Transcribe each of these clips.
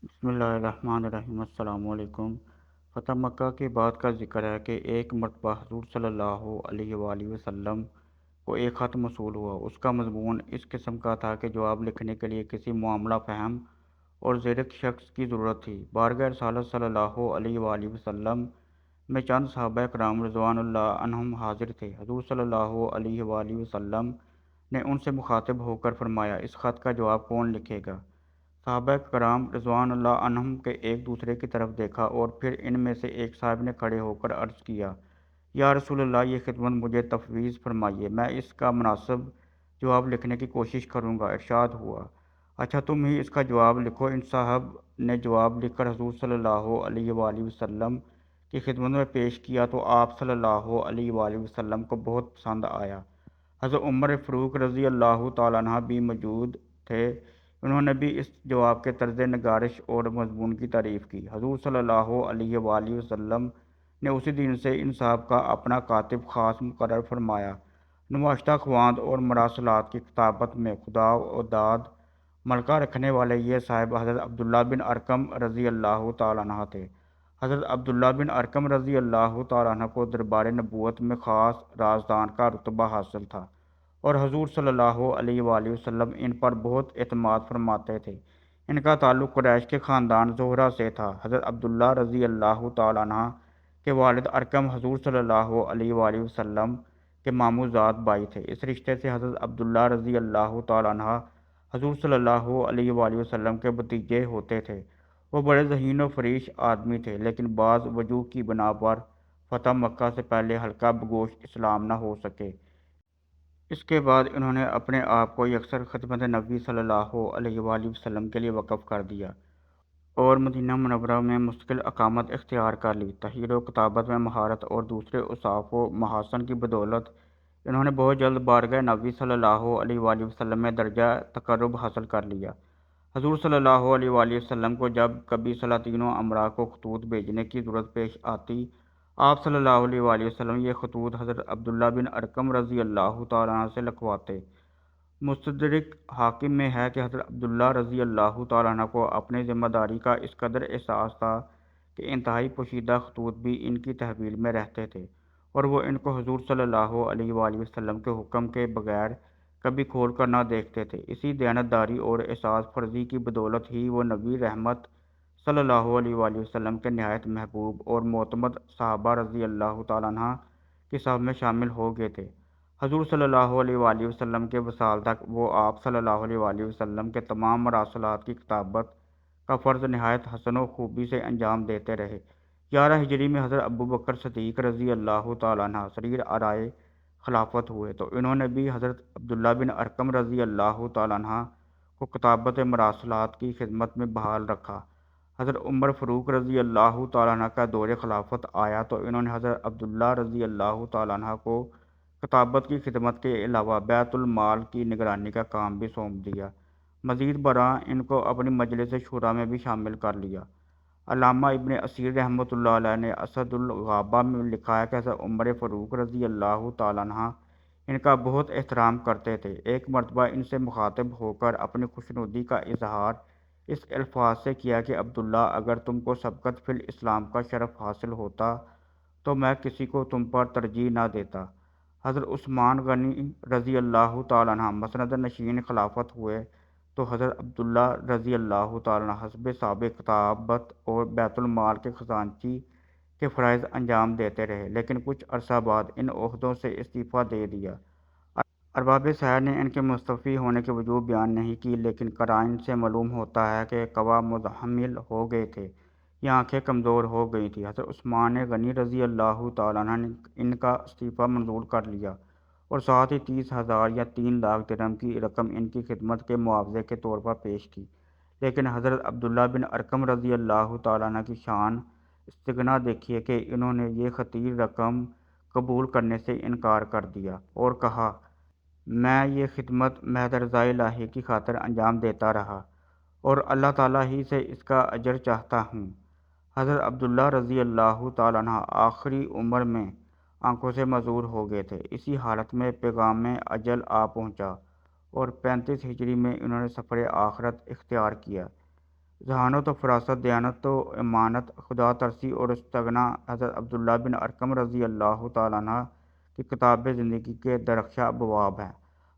بسم اللہ الرحمن الرحیم۔ السلام علیکم۔ فتح مکہ کے بعد کا ذکر ہے کہ ایک مرتبہ حضور صلی اللہ علیہ وآلہ وسلم کو ایک خط موصول ہوا۔ اس کا مضمون اس قسم کا تھا کہ جواب لکھنے کے لیے کسی معاملہ فہم اور زیرک شخص کی ضرورت تھی۔ بارگاہ رسالت صلی اللہ علیہ وآلہ وسلم میں چند صحابہ کرام رضوان اللہ عنہم حاضر تھے۔ حضور صلی اللہ علیہ وآلہ وسلم نے ان سے مخاطب ہو کر فرمایا، اس خط کا جواب کون لکھے گا؟ صحابہ کرام رضوان اللہ عنہم کے ایک دوسرے کی طرف دیکھا اور پھر ان میں سے ایک صاحب نے کھڑے ہو کر عرض کیا، یا رسول اللہ، یہ خدمت مجھے تفویض فرمائیے، میں اس کا مناسب جواب لکھنے کی کوشش کروں گا۔ ارشاد ہوا، اچھا تم ہی اس کا جواب لکھو۔ ان صاحب نے جواب لکھ کر حضور صلی اللہ علیہ وآلہ وسلم کی خدمت میں پیش کیا تو آپ صلی اللہ علیہ وآلہ وسلم کو بہت پسند آیا۔ حضرت عمر فاروق رضی اللہ تعالیٰ عنہ بھی موجود تھے۔ انہوں نے بھی اس جواب کے طرز نگارش اور مضمون کی تعریف کی۔ حضور صلی اللہ علیہ وآلہ وسلم نے اسی دن سے ان صاحب کا اپنا کاتب خاص مقرر فرمایا۔ نوشتہ خواند اور مراسلات کی کتابت میں خدا و داد ملکہ رکھنے والے یہ صاحب حضرت عبداللہ بن ارقم رضی اللہ تعالیٰ عنہ تھے۔ حضرت عبداللہ بن ارقم رضی اللہ تعالیٰ عنہ کو دربار نبوت میں خاص رازدان کا رتبہ حاصل تھا اور حضور صلی اللہ علیہ وآلہ وسلم ان پر بہت اعتماد فرماتے تھے۔ ان کا تعلق قریش کے خاندان زہرہ سے تھا۔ حضرت عبداللہ رضی اللہ تعالیٰ عنہ کے والد ارقم حضور صلی اللہ علیہ وآلہ وسلم کے ماموں زاد بھائی تھے۔ اس رشتے سے حضرت عبداللہ رضی اللہ تعالیٰ عنہ حضور صلی اللہ علیہ وآلہ وسلم کے بھتیجے ہوتے تھے۔ وہ بڑے ذہین و فریش آدمی تھے، لیکن بعض وجوہ کی بنا پر فتح مکہ سے پہلے حلقہ بگوش اسلام نہ ہو سکے۔ اس کے بعد انہوں نے اپنے آپ کو یکسر خدمت نبی صلی اللہ علیہ وآلہ وسلم کے لیے وقف کر دیا اور مدینہ منورہ میں مستقل اقامت اختیار کر لی۔ تحریر و کتابت میں مہارت اور دوسرے اوصاف و محاسن کی بدولت انہوں نے بہت جلد بارگاہ نبی صلی اللہ علیہ وآلہ وسلم میں درجہ تقرب حاصل کر لیا۔ حضور صلی اللہ علیہ وآلہ وسلم کو جب کبھی سلاطین و امراء کو خطوط بھیجنے کی ضرورت پیش آتی، آپ صلی اللہ علیہ وآلہ وسلم یہ خطوط حضرت عبداللہ بن ارقم رضی اللہ تعالیٰ عنہ سے لکھواتے۔ مستدرک حاکم میں ہے کہ حضرت عبداللہ رضی اللہ تعالیٰ عنہ کو اپنی ذمہ داری کا اس قدر احساس تھا کہ انتہائی پوشیدہ خطوط بھی ان کی تحویل میں رہتے تھے اور وہ ان کو حضور صلی اللہ علیہ وآلہ وسلم کے حکم کے بغیر کبھی کھول کر نہ دیکھتے تھے۔ اسی دیانتداری اور احساس فرضی کی بدولت ہی وہ نبی رحمت صلی اللہ علیہ وآلہ وسلم کے نہایت محبوب اور معتمد صحابہ رضی اللہ تعالیٰ عنہ کی صف میں شامل ہو گئے تھے۔ حضور صلی اللہ علیہ وآلہ وسلم کے وصال تک وہ آپ صلی اللہ علیہ وآلہ وسلم کے تمام مراسلات کی کتابت کا فرض نہایت حسن و خوبی سے انجام دیتے رہے۔ 11 ہجری میں حضرت ابو بکر صدیق رضی اللہ تعالیٰ عنہ سریر آرائے خلافت ہوئے تو انہوں نے بھی حضرت عبداللہ بن ارقم رضی اللہ تعالیٰ عنہ کو کتابت مراسلات کی خدمت میں بحال رکھا۔ حضرت عمر فاروق رضی اللہ تعالیٰ عنہ کا دور خلافت آیا تو انہوں نے حضرت عبداللہ رضی اللہ تعالیٰ عنہ کو کتابت کی خدمت کے علاوہ بیت المال کی نگرانی کا کام بھی سونپ دیا۔ مزید برآں ان کو اپنی مجلس شورا میں بھی شامل کر لیا۔ علامہ ابن اسیر رحمۃ اللہ علیہ نے اسد الغابہ میں لکھا ہے کہ حضرت عمر فاروق رضی اللہ تعالیٰ عنہ ان کا بہت احترام کرتے تھے۔ ایک مرتبہ ان سے مخاطب ہو کر اپنی خوشنودی کا اظہار اس الفاظ سے کیا کہ عبداللہ، اگر تم کو سبقت فی الاسلام کا شرف حاصل ہوتا تو میں کسی کو تم پر ترجیح نہ دیتا۔ حضرت عثمان غنی رضی اللہ تعالیٰ عنہ مسند نشین خلافت ہوئے تو حضرت عبداللہ رضی اللہ تعالیٰ عنہ حسب سابق کتابت اور بیت المال کے خزانچی کے فرائض انجام دیتے رہے، لیکن کچھ عرصہ بعد ان عہدوں سے استعفیٰ دے دیا۔ ارباب سیر نے ان کے مستعفی ہونے کی وجوہ بیان نہیں کی، لیکن قرائن سے معلوم ہوتا ہے کہ قوا مزاحمل ہو گئے تھے یا آنکھیں کمزور ہو گئی تھیں۔ حضرت عثمان غنی رضی اللہ تعالیٰ عنہ نے ان کا استعفیٰ منظور کر لیا اور ساتھ ہی 30,000 یا 3 لاکھ درہم کی رقم ان کی خدمت کے معاوضے کے طور پر پیش کی، لیکن حضرت عبداللہ بن ارقم رضی اللہ تعالیٰ عنہ کی شان استغنا دیکھیے کہ انہوں نے یہ خطیر رقم قبول کرنے سے انکار کر دیا اور کہا، میں یہ خدمت محض رضائے الہی کی خاطر انجام دیتا رہا اور اللہ تعالیٰ ہی سے اس کا اجر چاہتا ہوں۔ حضرت عبداللہ رضی اللہ تعالیٰ عنہ آخری عمر میں آنکھوں سے معذور ہو گئے تھے۔ اسی حالت میں پیغام اجل پہنچا اور 35 ہجری میں انہوں نے سفر آخرت اختیار کیا۔ ذہانت و فراست، دیانت و امانت، خدا ترسی اور استغنا۔ حضرت عبداللہ بن ارقم رضی اللہ تعالیٰ عنہ کی کتاب زندگی کے درخشاں ابواب ہیں۔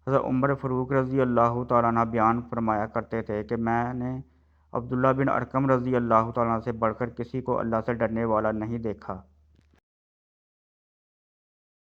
حضرت عمر فاروق رضی اللہ تعالیٰ عنہ بیان فرمایا کرتے تھے کہ میں نے عبداللہ بن ارقم رضی اللہ تعالیٰ عنہ سے بڑھ کر کسی کو اللہ سے ڈرنے والا نہیں دیکھا۔